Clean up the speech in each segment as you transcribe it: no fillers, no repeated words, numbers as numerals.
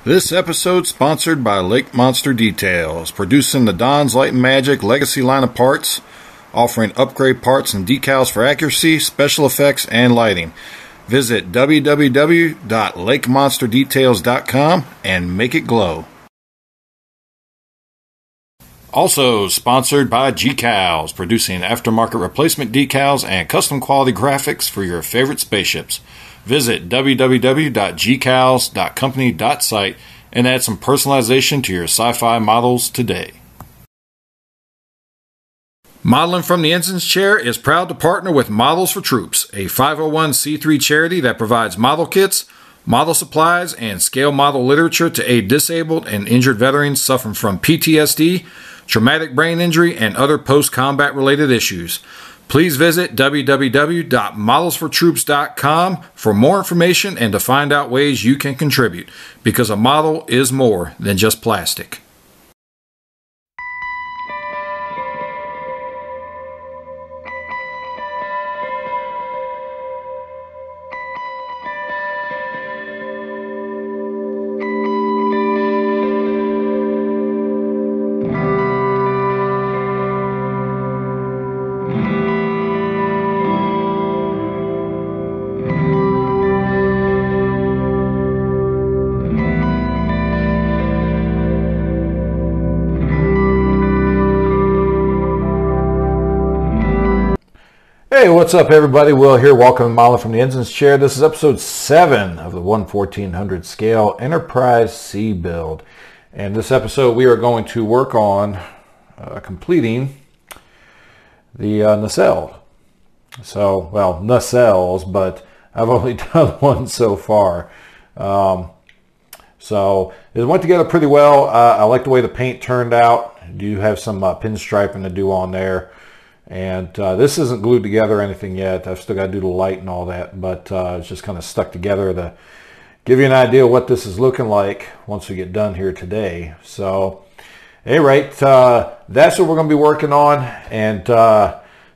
This episode sponsored by Lake Monster Details, producing the Don's Light and Magic Legacy line of parts, offering upgrade parts and decals for accuracy, special effects, and lighting. Visit www.lakemonsterdetails.com and make it glow. Also sponsored by G-Cals, producing aftermarket replacement decals and custom quality graphics for your favorite spaceships. Visit www.gcals.company.site and add some personalization to your sci-fi models today. Modeling from the Ensign's Chair is proud to partner with Models for Troops, a 501c3 charity that provides model kits, model supplies, and scale model literature to aid disabled and injured veterans suffering from PTSD, traumatic brain injury, and other post-combat related issues. Please visit www.modelsfortroops.com for more information and to find out ways you can contribute, because a model is more than just plastic. Hey, what's up everybody? Will here, welcome to Modeling from the Ensign's Chair. This is episode 7 of the 1/1400 scale Enterprise C build. And this episode we are going to work on completing the nacelle. So, well, nacelles, but I've only done one so far. So it went together pretty well. I like the way the paint turned out. I do have some pinstriping to do on there. And this isn't glued together or anything yet. I've still got to do the light and all that, but it's just kind of stuck together to give you an idea of what this is looking like once we get done here today. So, at any rate, that's what we're going to be working on. And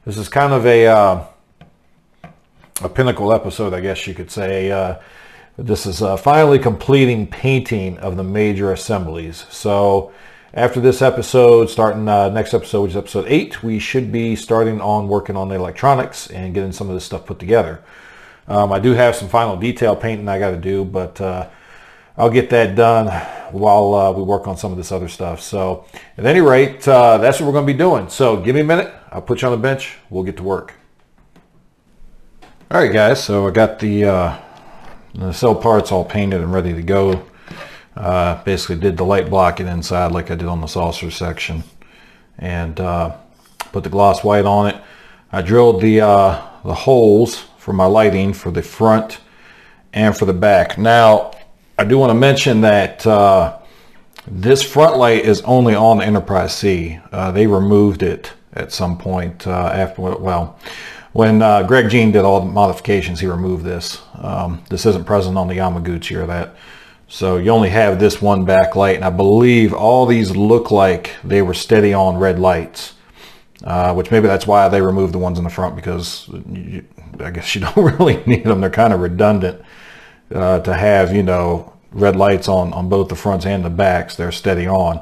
this is kind of a pinnacle episode, I guess you could say. This is finally completing painting of the major assemblies. So, after this episode, starting next episode, which is episode 8, we should be starting on working on the electronics and getting some of this stuff put together. I do have some final detail painting I got to do, but I'll get that done while we work on some of this other stuff. So at any rate, that's what we're going to be doing. So give me a minute. I'll put you on the bench. We'll get to work. All right, guys. So I got the nacelle parts all painted and ready to go. Basically did the light blocking inside like I did on the saucer section, and put the gloss white on it. I drilled the holes for my lighting for the front and for the back. Now I do want to mention that this front light is only on the Enterprise C. They removed it at some point after, well, when Greg Jean did all the modifications, he removed this. This isn't present on the Yamaguchi or that. So you only have this one backlight, and I believe all these look like they were steady on red lights, which maybe that's why they removed the ones in the front, because I guess you don't really need them. They're kind of redundant to have, you know, red lights on both the fronts and the backs. They're steady on.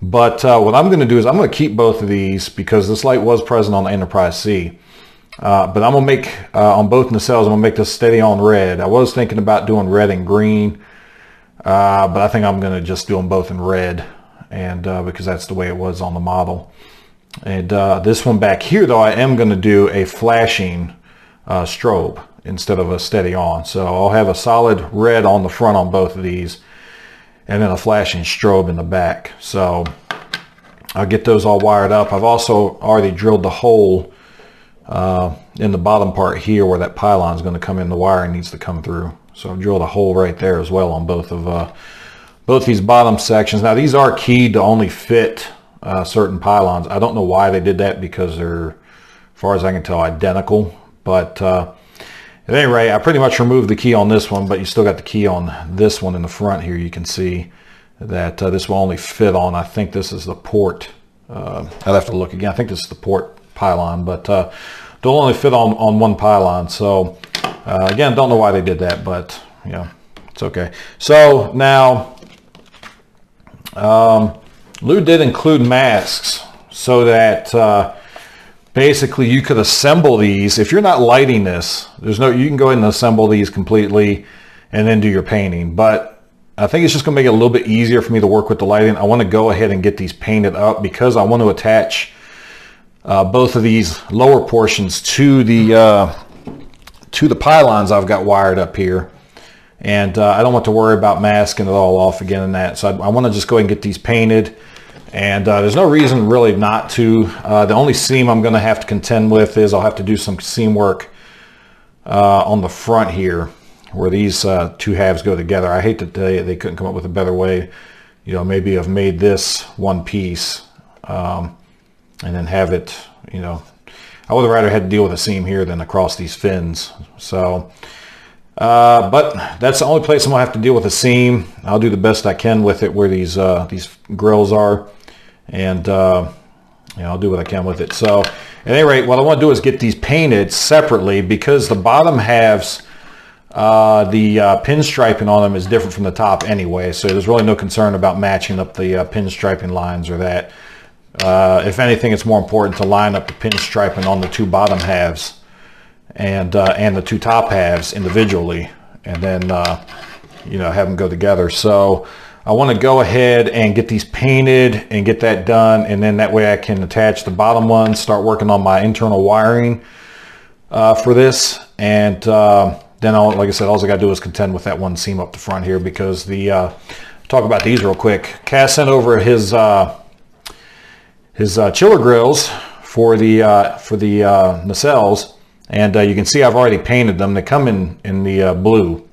But what I'm going to do is I'm going to keep both of these because this light was present on the Enterprise C. But I'm going to make, on both nacelles, I'm going to make this steady on red. I was thinking about doing red and green. But I think I'm going to just do them both in red, and because that's the way it was on the model. And this one back here, though, I am going to do a flashing strobe instead of a steady on. So I'll have a solid red on the front on both of these, and then a flashing strobe in the back. So I'll get those all wired up. I've also already drilled the hole in the bottom part here where that pylon is going to come in. The wiring needs to come through. So I've drilled a hole right there as well on both these bottom sections. Now these are keyed to only fit certain pylons. I don't know why they did that, because they're, as far as I can tell, identical. But at any rate, I pretty much removed the key on this one, but you still got the key on this one in the front here. You can see that this will only fit on, I think this is the port. I'd have to look again. I think this is the port pylon, but they'll only fit on one pylon. So again, don't know why they did that, but yeah, it's okay. So now Lou did include masks so that basically you could assemble these. If you're not lighting this, you can go ahead and assemble these completely and then do your painting. But I think it's just going to make it a little bit easier for me to work with the lighting. I want to go ahead and get these painted up because I want to attach both of these lower portions to the pylons I've got wired up here. And I don't want to worry about masking it all off again and that. So I want to just go ahead and get these painted. And there's no reason really not to. The only seam I'm going to have to contend with is I'll have to do some seam work on the front here where these two halves go together. I hate that they couldn't come up with a better way. You know, maybe I've made this one piece and then have it, you know, I would have rather had to deal with a seam here than across these fins. So, but that's the only place I'm gonna have to deal with a seam. I'll do the best I can with it where these grills are, and you know, I'll do what I can with it. So, at any rate, what I want to do is get these painted separately because the bottom halves, the pinstriping on them is different from the top anyway. So there's really no concern about matching up the pinstriping lines or that. If anything, it's more important to line up the pinstriping on the two bottom halves and the two top halves individually, and then you know, have them go together. So I want to go ahead and get these painted and get that done, and then that way I can attach the bottom ones, start working on my internal wiring for this, and then like I said, all I got to do is contend with that one seam up the front here because talk about these real quick. Cass sent over his chiller grills for the nacelles, and you can see I've already painted them. They come in the blue,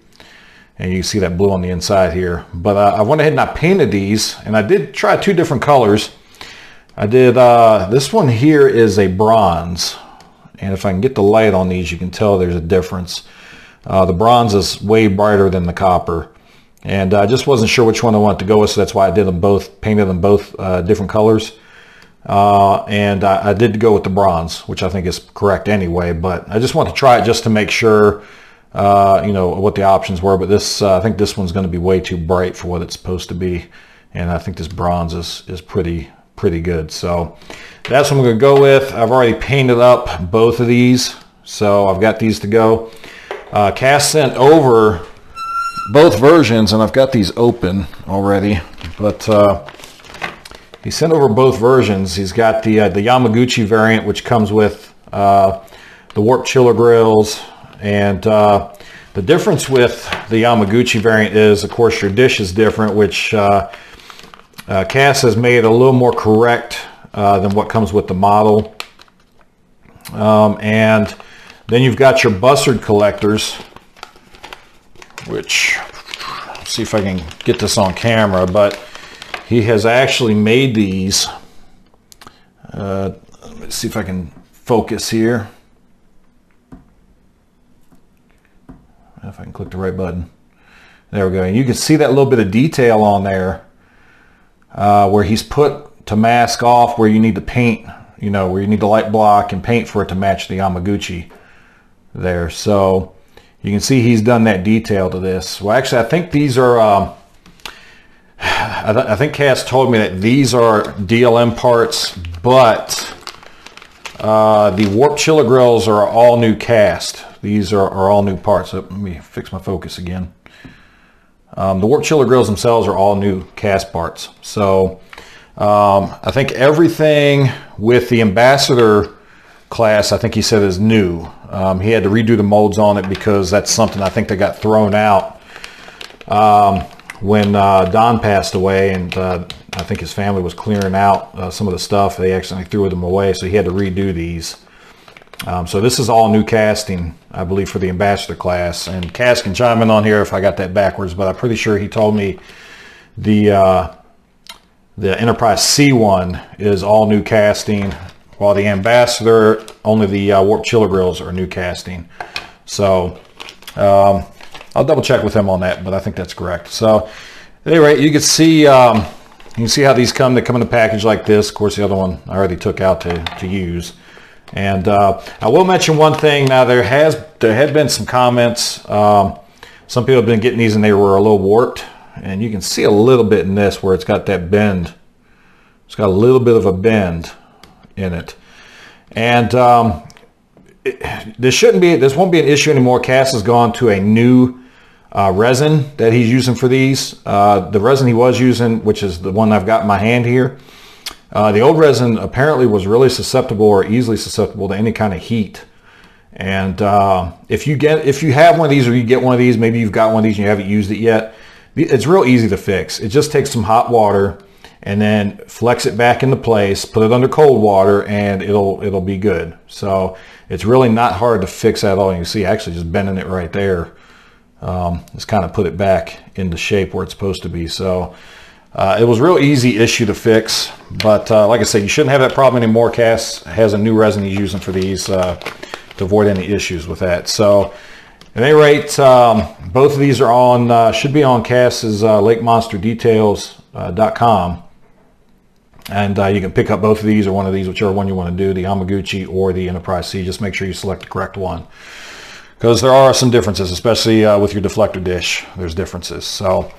and you can see that blue on the inside here. But I went ahead and I painted these, and I did try two different colors. I did this one here is a bronze, and if I can get the light on these, you can tell there's a difference. The bronze is way brighter than the copper, and I just wasn't sure which one I wanted to go with, so that's why I did them both, painted them both different colors. And I did go with the bronze, which I think is correct anyway, but I just want to try it just to make sure, you know, what the options were. But this, I think this one's going to be way too bright for what it's supposed to be, and I think this bronze is pretty good. So that's what I'm going to go with. I've already painted up both of these, so I've got these to go. Cass sent over both versions, and I've got these open already, but he sent over both versions. He's got the Yamaguchi variant, which comes with the warp chiller grills, and the difference with the Yamaguchi variant is, of course, your dish is different, which Cass has made a little more correct than what comes with the model. And then you've got your bussard collectors, which, let's see if I can get this on camera, but he has actually made these. Let's see if I can focus here. If I can click the right button. There we go. And you can see that little bit of detail on there where he's put to mask off where you need to paint, you know, where you need to light block and paint for it to match the Yamaguchi there. So you can see he's done that detail to this. Well, actually, I think these are I think Cass told me that these are DLM parts, but the warp chiller grills are all new cast. These are all new parts. So let me fix my focus again. The warp chiller grills themselves are all new cast parts. So I think everything with the Ambassador class, I think he said, is new. He had to redo the molds on it because that's something I think that got thrown out when Don passed away, and I think his family was clearing out some of the stuff. They accidentally threw them away, so he had to redo these. So this is all new casting, I believe, for the Ambassador class. And Cass can chime in on here if I got that backwards, but I'm pretty sure he told me the Enterprise C1 is all new casting, while the Ambassador, only the warp chiller grills are new casting. So I'll double check with him on that, but I think that's correct. So at any rate, you can see how these come. They come in a package like this. Of course, the other one I already took out to use. And I will mention one thing. Now there had been some comments. Some people have been getting these and they were a little warped. and you can see a little bit in this where it's got that bend. It's got a little bit of a bend in it. And this won't be an issue anymore. Cass has gone to a new resin that he's using for these. The resin he was using, which is the one I've got in my hand here, the old resin apparently was really susceptible or easily susceptible to any kind of heat. And if you have one of these, or you get one of these, maybe you've got one of these and you haven't used it yet, it's real easy to fix. It just takes some hot water and then flex it back into place, put it under cold water, and it'll be good. So it's really not hard to fix at all. You can see actually just bending it right there. Just kind of put it back into shape where it's supposed to be. So it was a real easy issue to fix, but like I said, you shouldn't have that problem anymore. Cass has a new resin he's using for these to avoid any issues with that. So at any rate, both of these are on, should be on Cass's LakeMonsterDetails.com. And you can pick up both of these or one of these, whichever one you want to do, the Yamaguchi or the Enterprise C. Just make sure you select the correct one, because there are some differences, especially with your deflector dish. There's differences. So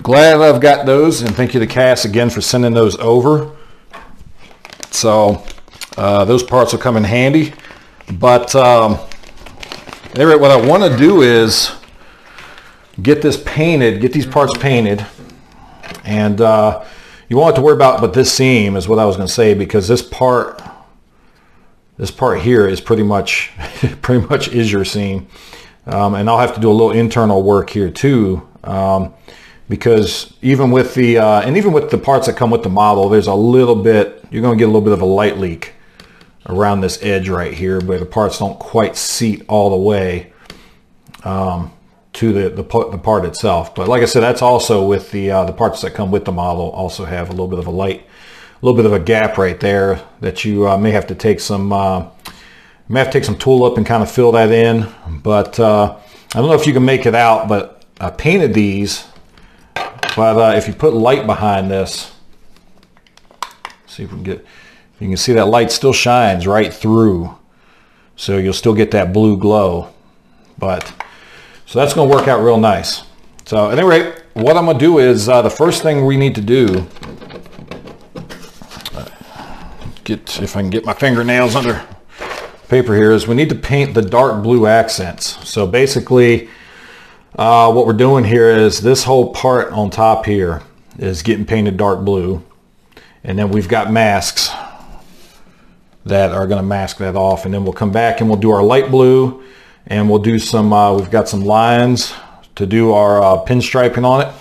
glad I've got those, and thank you to Cass again for sending those over. So those parts will come in handy. But anyway, what I want to do is get this painted, get these parts painted, and you won't have to worry about but this seam is what I was going to say, because this part here is pretty much is your seam, and I'll have to do a little internal work here too, because even with the parts that come with the model, there's a little bit, you're going to get a little bit of a light leak around this edge right here, where the parts don't quite seat all the way to the part itself. But like I said, that's also with the parts that come with the model also have a little bit of a gap right there that you may have to take some tool up and kind of fill that in. But I don't know if you can make it out, but I painted these. But if you put light behind this, see if we can get, you can see that light still shines right through, so you'll still get that blue glow. So that's going to work out real nice. So at any rate, what I'm going to do is the first thing we need to do, if I can get my fingernails under paper here, is we need to paint the dark blue accents. So basically what we're doing here is this whole part on top here is getting painted dark blue, and then we've got masks that are going to mask that off, and then we'll come back and we'll do our light blue, and we'll do some we've got some lines to do our pinstriping on it,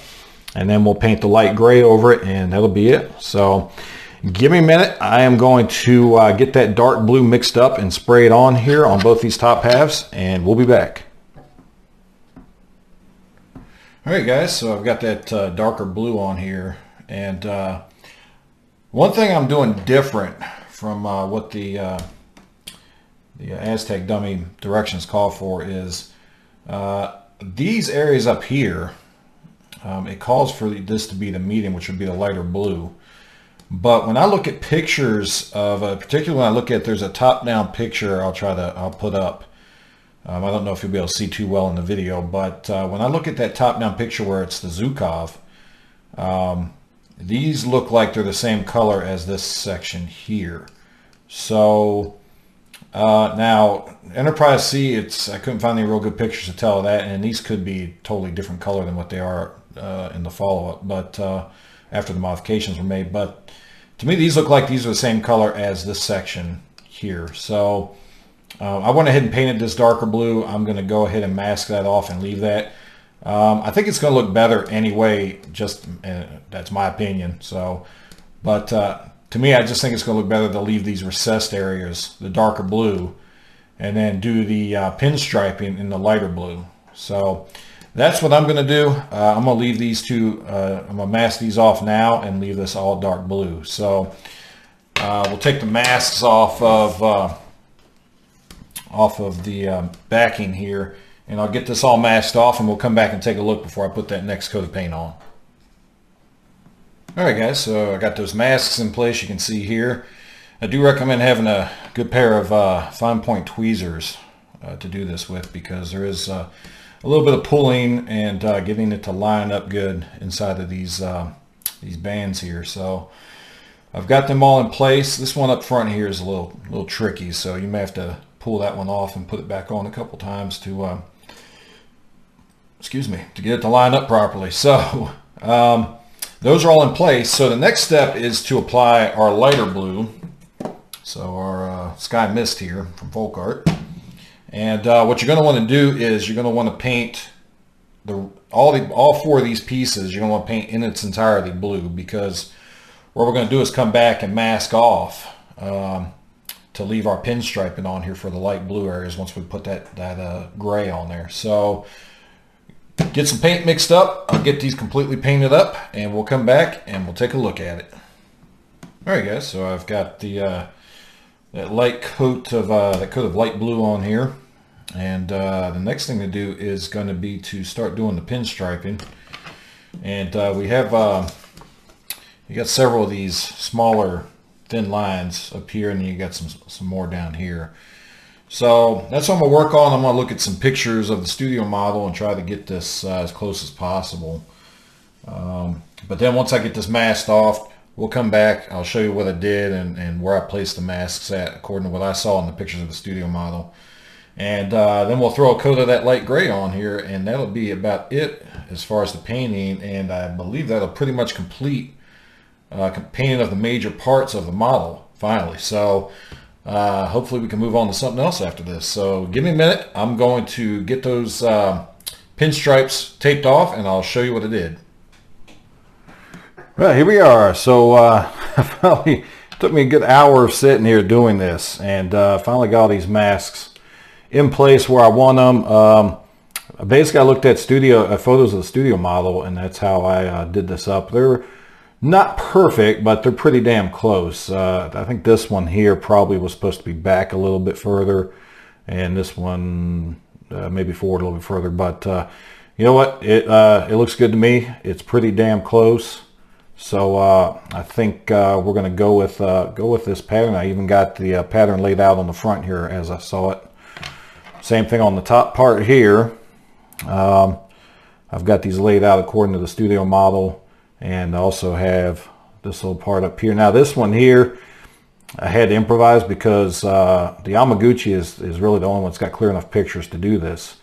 and then we'll paint the light gray over it, and that'll be it. So give me a minute. I am going to get that dark blue mixed up and spray it on here on both these top halves, and we'll be back. All right guys, so I've got that darker blue on here, and one thing I'm doing different from what the Aztec dummy directions call for is these areas up here, it calls for this to be the medium, which would be the lighter blue. But when I look at pictures of, particularly when I look at, there's a top-down picture I'll put up. I don't know if you'll be able to see too well in the video, but when I look at that top-down picture where it's the Zhukov, these look like they're the same color as this section here. So now Enterprise C, I couldn't find any real good pictures to tell that, and these could be totally different color than what they are in the follow-up, but after the modifications were made. But to me, these look like these are the same color as this section here. So I went ahead and painted this darker blue. I'm going to go ahead and mask that off and leave that. I think it's going to look better anyway, just that's my opinion. So, but to me, I just think it's going to look better to leave these recessed areas, the darker blue, and then do the pinstriping in the lighter blue. So that's what I'm going to do. I'm going to leave these two, I'm going to mask these off now and leave this all dark blue. So we'll take the masks off of the backing here, and I'll get this all masked off, and we'll come back and take a look before I put that next coat of paint on. Alright guys, so I got those masks in place, you can see here. I do recommend having a good pair of fine point tweezers to do this with, because there is a a little bit of pulling and getting it to line up good inside of these bands here. So I've got them all in place. This one up front here is a little tricky, so you may have to pull that one off and put it back on a couple times to excuse me, to get it to line up properly. So those are all in place. So the next step is to apply our lighter blue, so our Sky Mist here from Volkart. And what you're going to want to do is you're going to want to paint all four of these pieces. You're going to want to paint in its entirety blue, because what we're going to do is come back and mask off to leave our pinstriping on here for the light blue areas once we put that gray on there. So get some paint mixed up. I'll get these completely painted up, and we'll come back and we'll take a look at it. All right, guys. So I've got that light coat of light blue on here, and the next thing to do is going to be to start doing the pinstriping. And we have you got several of these smaller thin lines up here, and then you got some more down here. So that's what I'm going to work on. I'm going to look at some pictures of the studio model and try to get this as close as possible. But then once I get this masked off, we'll come back. I'll show you what I did and where I placed the masks at according to what I saw in the pictures of the studio model. And then we'll throw a coat of that light gray on here, and that'll be about it as far as the painting. And I believe that'll pretty much complete painting of the major parts of the model finally. So hopefully we can move on to something else after this. So give me a minute. I'm going to get those pinstripes taped off, and I'll show you what I did. Well, here we are. So finally, it took me a good hour of sitting here doing this, and finally got all these masks in place where I want them. Basically, I looked at photos of the studio model, and that's how I did this up. They're not perfect, but they're pretty damn close. I think this one here probably was supposed to be back a little bit further, and this one maybe forward a little bit further. But you know what? It looks good to me. It's pretty damn close. So I think we're going to go with this pattern. I even got the pattern laid out on the front here as I saw it. Same thing on the top part here. I've got these laid out according to the studio model. And I also have this little part up here. Now this one here, I had to improvise because the Yamaguchi is really the only one that's got clear enough pictures to do this.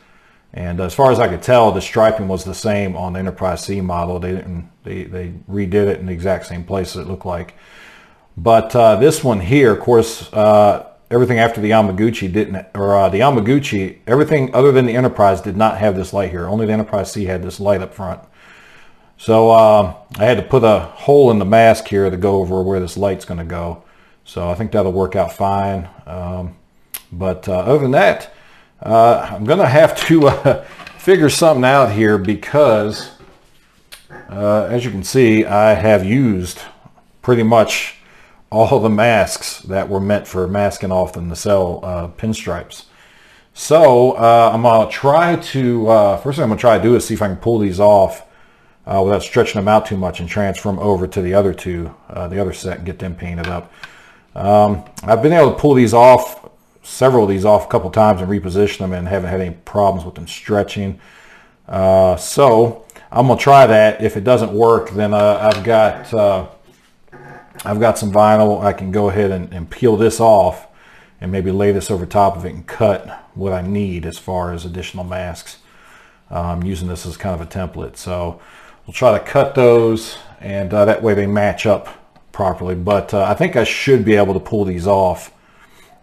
And as far as I could tell, the striping was the same on the Enterprise C model. They redid it in the exact same place it looked like. But this one here, of course, everything after the Yamaguchi didn't, or the Yamaguchi, everything other than the Enterprise did not have this light here. Only the Enterprise C had this light up front. So I had to put a hole in the mask here to go over where this light's going to go. So I think that'll work out fine. But other than that, I'm going to have to figure something out here because, as you can see, I have used pretty much all the masks that were meant for masking off the nacelle pinstripes. So I'm going to try to, first thing I'm going to try to do is see if I can pull these off without stretching them out too much and transfer them over to the other two, the other set, and get them painted up. I've been able to pull these off, several of these off a couple times and reposition them, and haven't had any problems with them stretching. So I'm going to try that. If it doesn't work, then I've got some vinyl. I can go ahead and peel this off and maybe lay this over top of it and cut what I need as far as additional masks. I'm using this as kind of a template. So we'll try to cut those, and that way they match up properly. But I think I should be able to pull these off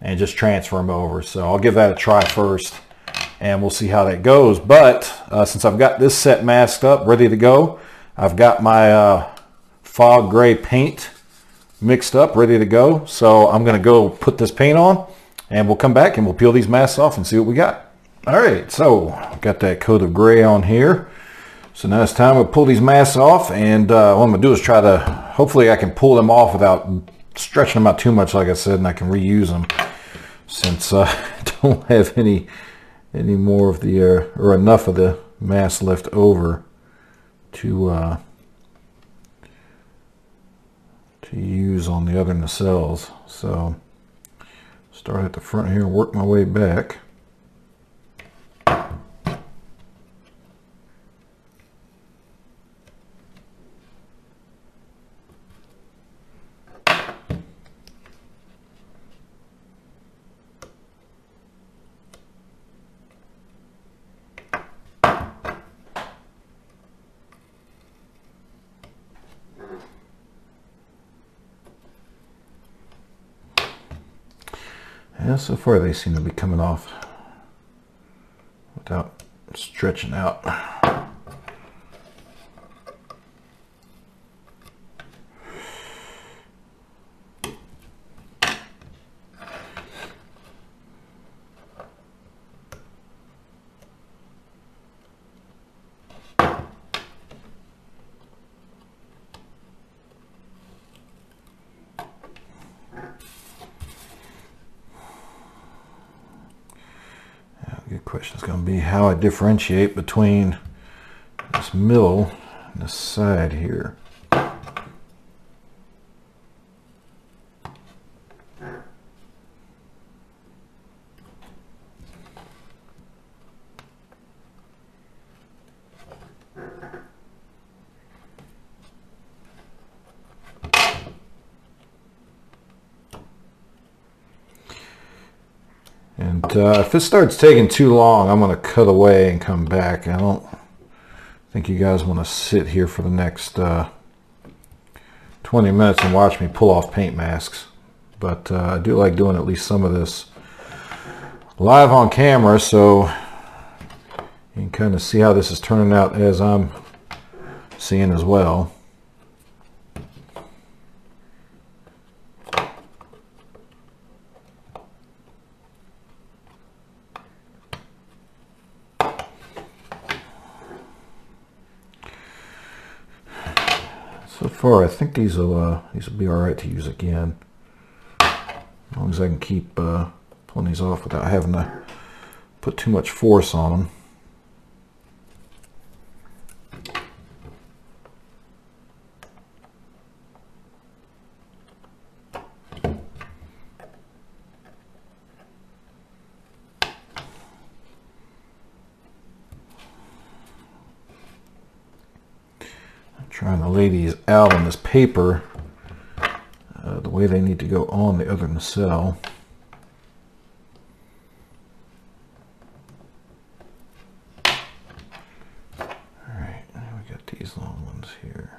and just transfer them over. So I'll give that a try first, and we'll see how that goes. But since I've got this set masked up, ready to go, I've got my fog gray paint mixed up, ready to go. So I'm going to go put this paint on, and we'll come back and we'll peel these masks off and see what we got. All right, so I've got that coat of gray on here. So now it's time to pull these masks off, and what I'm going to do is try to, hopefully I can pull them off without stretching them out too much, like I said, and I can reuse them since I don't have any more of the, or enough of the mask left over to use on the other nacelles. So start at the front here and work my way back. Yeah, so far they seem to be coming off without stretching out. Good question is going to be how I differentiate between this middle and this side here. And if it starts taking too long, I'm going to cut away and come back. I don't think you guys want to sit here for the next 20 minutes and watch me pull off paint masks. But I do like doing at least some of this live on camera, so you can kind of see how this is turning out as I'm seeing as well. So far, I think these will be all right to use again, as long as I can keep pulling these off without having to put too much force on them. Trying to lay these out on this paper the way they need to go on the other nacelle. Alright, now we got these long ones here.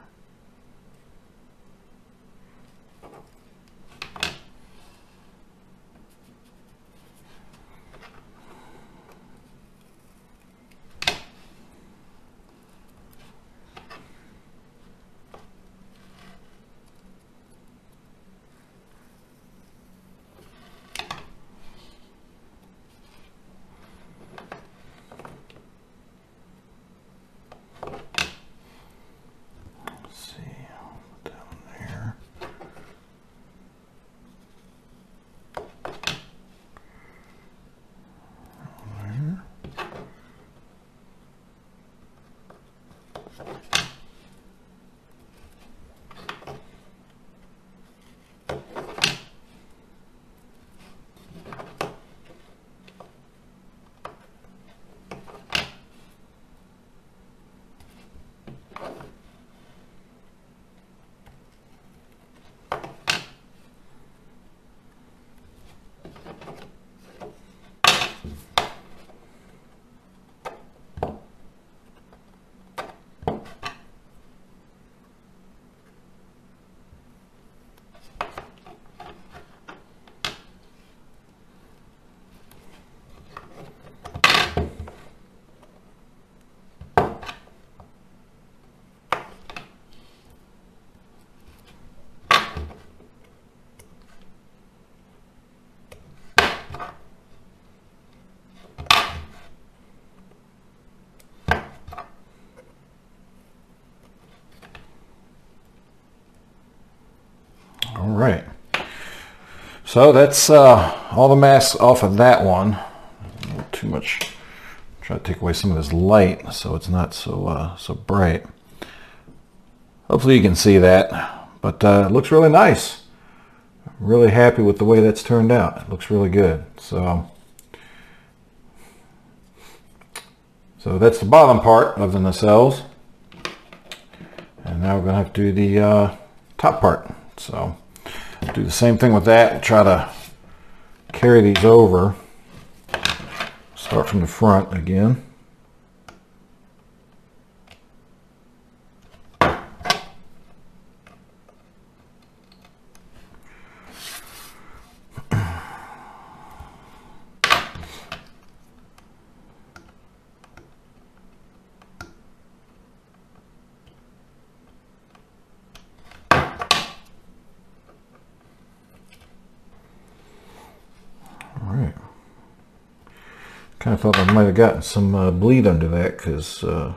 Alright, so that's all the masks off of that one. A little too much. Try to take away some of this light so it's not so so bright. Hopefully you can see that, but it looks really nice. I'm really happy with the way that's turned out. It looks really good. So that's the bottom part of the nacelles, and now we're going to have to do the top part. So do the same thing with that. Try to carry these over. Start from the front again. I thought I might have gotten some bleed under that, because it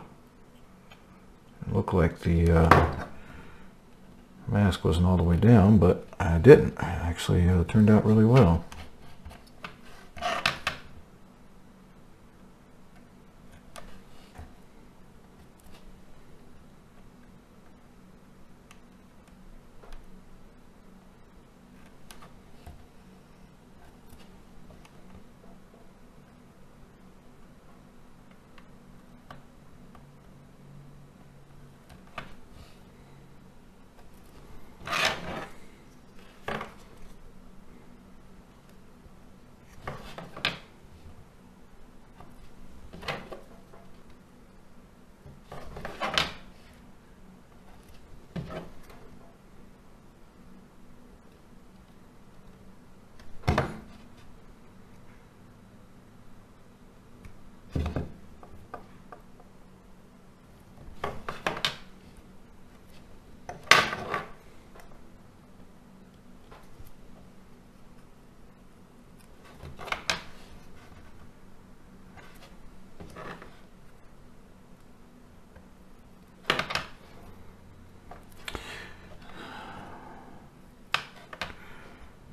looked like the mask wasn't all the way down, but I didn't. It actually turned out really well.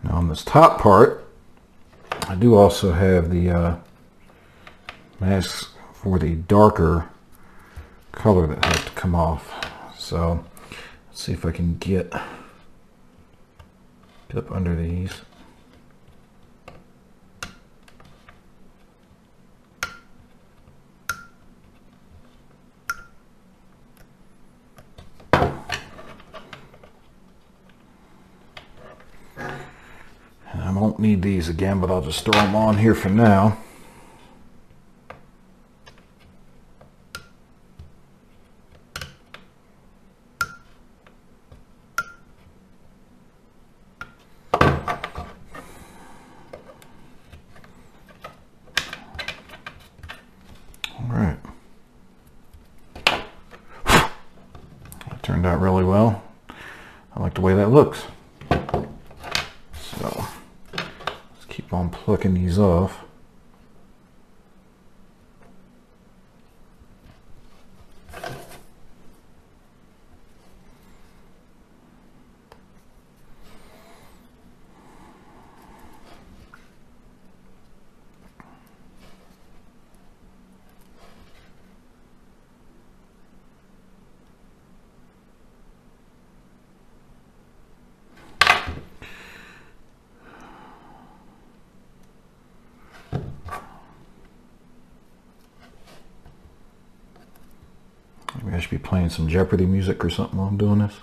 Now on this top part, I do also have the masks for the darker color that have to come off. So let's see if I can get up under these. I won't need these again, but I'll just throw them on here for now. Alright. That turned out really well. I like the way that looks. So let's keep on plucking these off. Maybe I should be playing some Jeopardy music or something while I'm doing this.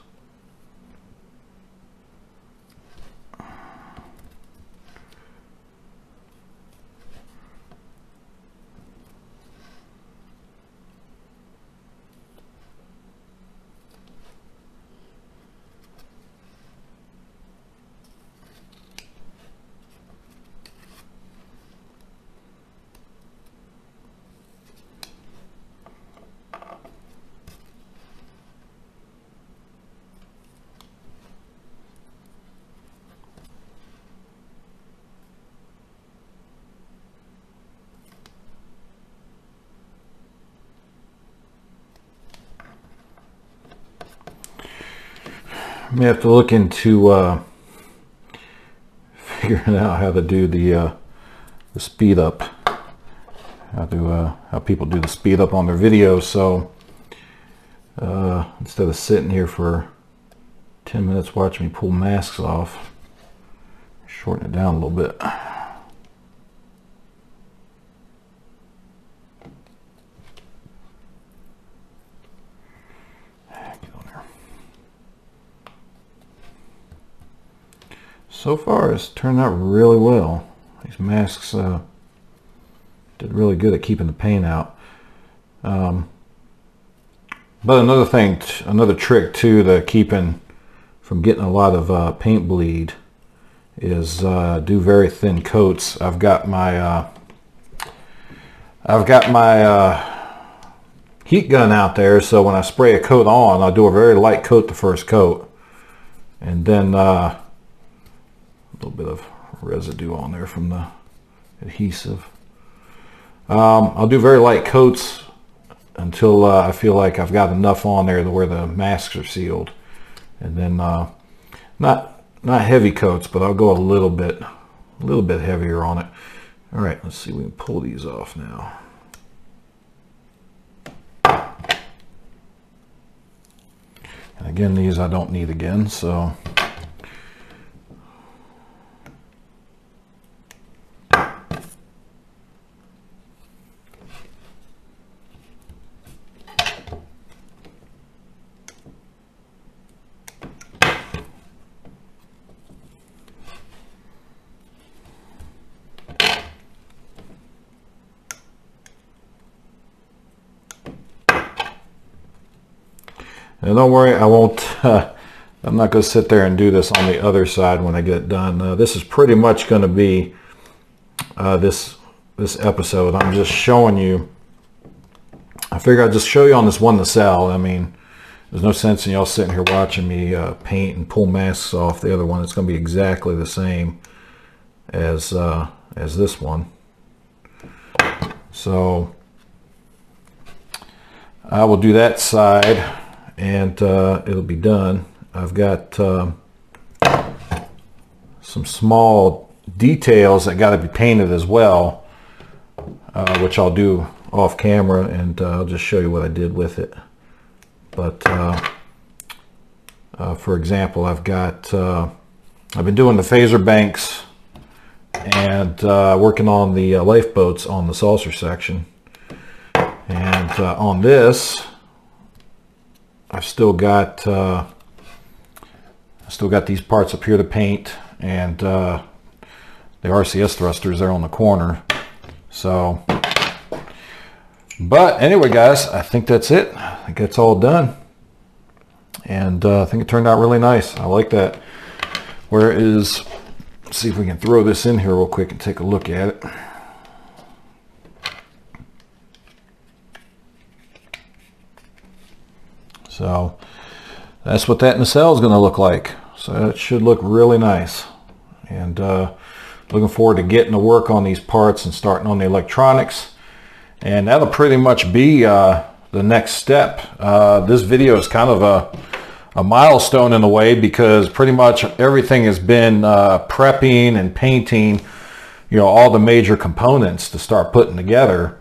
I may have to look into figuring out how to do the speed up, how people do the speed up on their videos. So instead of sitting here for 10 minutes watching me pull masks off, shorten it down a little bit. So far, it's turned out really well. These masks did really good at keeping the paint out. But another thing, another trick too to keeping from getting a lot of paint bleed is do very thin coats. I've got my heat gun out there, so when I spray a coat on, I'll do a very light coat the first coat, and then a little bit of residue on there from the adhesive. I'll do very light coats until I feel like I've got enough on there to where the masks are sealed. And then not heavy coats, but I'll go a little bit heavier on it. All right, let's see if we can pull these off now. And again, these I don't need again, so. And don't worry, I won't, I'm not going to sit there and do this on the other side when I get it done. This is pretty much going to be this episode. I'm just showing you, I figure I'd just show you on this one nacelle. I mean, there's no sense in y'all sitting here watching me paint and pull masks off the other one. It's going to be exactly the same as this one. So I will do that side. And it'll be done. I've got some small details that got to be painted as well, which I'll do off camera, and I'll just show you what I did with it. But for example, I've been doing the phaser banks and working on the lifeboats on the saucer section, and on this I've still got these parts up here to paint, and the RCS thrusters there on the corner. So, but anyway, guys, I think that's it. I think that's all done, and I think it turned out really nice. I like that. Where is? Let's see if we can throw this in here real quick and take a look at it. So that's what that nacelle is going to look like. So it should look really nice. And looking forward to getting to work on these parts and starting on the electronics. And that'll pretty much be the next step. This video is kind of a milestone in a way, because pretty much everything has been prepping and painting, you know, all the major components to start putting together.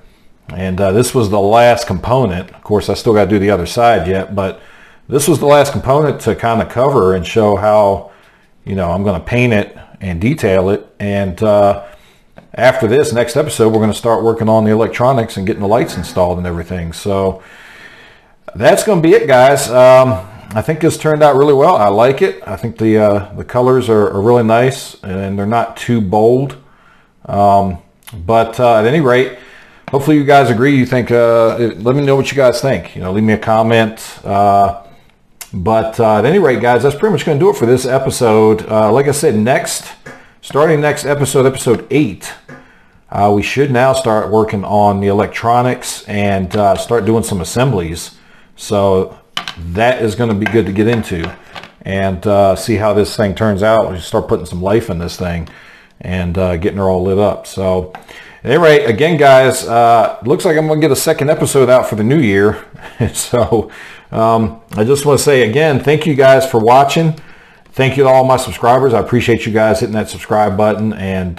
And this was the last component. Of course, I still got to do the other side yet, but this was the last component to kind of cover and show how, you know, I'm going to paint it and detail it. And after this next episode, we're going to start working on the electronics and getting the lights installed and everything. So that's going to be it, guys. I think this turned out really well. I like it. I think the colors are really nice, and they're not too bold. But at any rate, hopefully you guys agree. You think, let me know what you guys think. You know, leave me a comment. But at any rate, guys, that's pretty much going to do it for this episode. Like I said, starting next episode, episode 8, we should now start working on the electronics and start doing some assemblies. So that is going to be good to get into and see how this thing turns out. We start putting some life in this thing and getting her all lit up. So at any rate, again, guys, looks like I'm going to get a second episode out for the new year. So I just want to say again, thank you guys for watching. Thank you to all my subscribers. I appreciate you guys hitting that subscribe button. And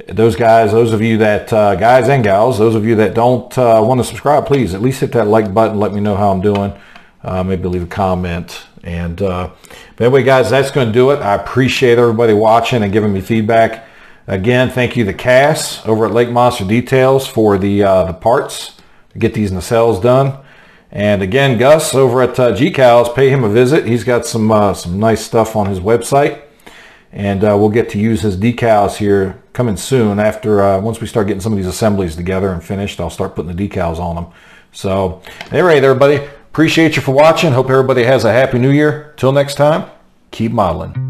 those of you that, guys and gals, those of you that don't want to subscribe, please at least hit that like button. Let me know how I'm doing. Maybe leave a comment. And but anyway, guys, that's going to do it. I appreciate everybody watching and giving me feedback. Again, thank you to Cass over at Lake Monster Details for the parts to get these nacelles done. And again, Gus over at GCals, pay him a visit. He's got some nice stuff on his website. And we'll get to use his decals here coming soon. After once we start getting some of these assemblies together and finished, I'll start putting the decals on them. So, anyway, everybody, appreciate you for watching. Hope everybody has a happy new year. Till next time, keep modeling.